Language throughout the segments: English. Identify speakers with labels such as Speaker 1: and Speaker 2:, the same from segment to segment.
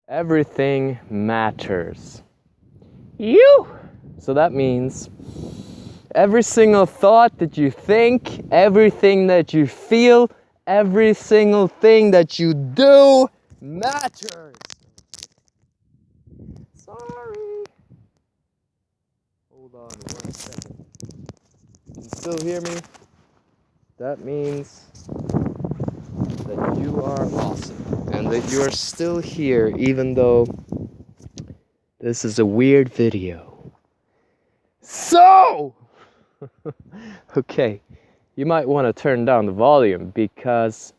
Speaker 1: Everything matters. You! So that means every single thought that you think, everything that you feel, every single thing that you do matters. Sorry. Hold on 1 second. You can still hear me? That means that you are awesome and that you are still here even though this is a weird video. So, okay, you might want to turn down the volume because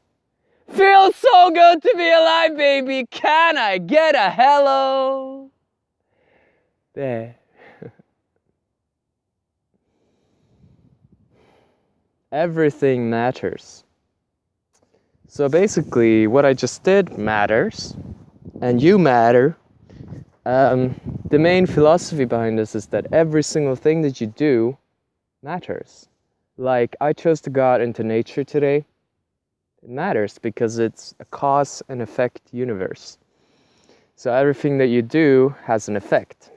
Speaker 1: feels so good to be alive, baby. Can I get a hello? There. Everything matters. So basically, what I just did matters, and you matter. The main philosophy behind this is that every single thing that you do matters. Like, I chose to go out into nature today. It matters because it's a cause and effect universe. So everything that you do has an effect.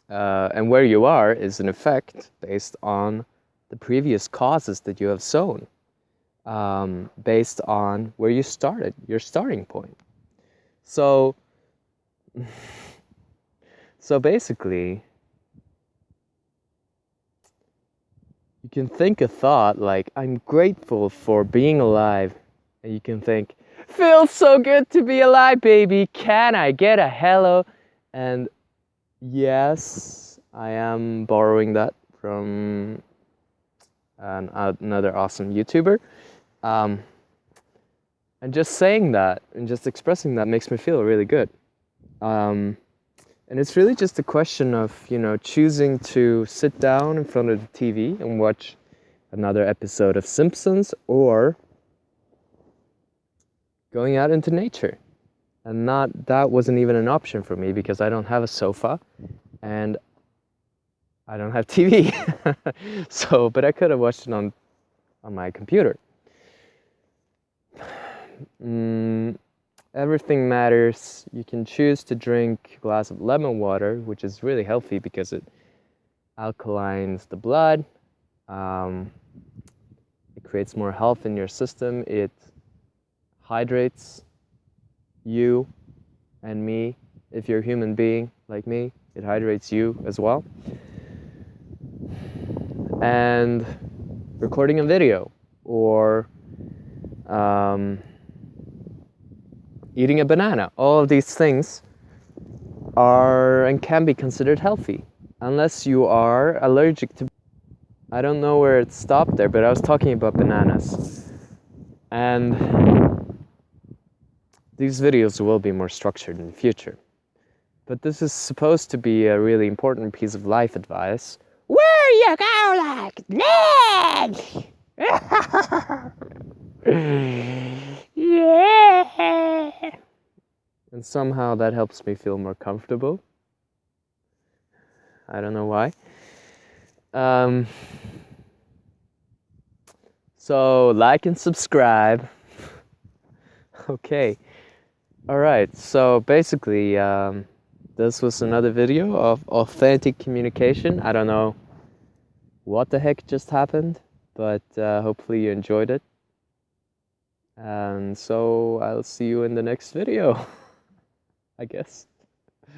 Speaker 1: And where you are is an effect based on the previous causes that you have sown. Based on where you started, your starting point. So basically, you can think a thought like, I'm grateful for being alive. And you can think, feels so good to be alive, baby. Can I get a hello? And yes, I am borrowing that from another awesome YouTuber. And just saying that and just expressing that makes me feel really good. And it's really just a question of, choosing to sit down in front of the TV and watch another episode of Simpsons or going out into nature. And that wasn't even an option for me because I don't have a sofa and I don't have TV. But I could have watched it on my computer. Everything matters. You can choose to drink a glass of lemon water, which is really healthy because it alkalines the blood. It creates more health in your system. It hydrates you and me. If you're a human being like me, it hydrates you as well. And recording a video or eating a banana. All of these things are and can be considered healthy unless you are allergic to. I don't know where it stopped there, but I was talking about bananas. And these videos will be more structured in the future. But this is supposed to be a really important piece of life advice. Where you go like this? Yeah. And somehow that helps me feel more comfortable. I don't know why. So like and subscribe. Okay. Alright, so basically this was another video of authentic communication. I don't know what the heck just happened, but hopefully you enjoyed it. And so I'll see you in the next video, I guess.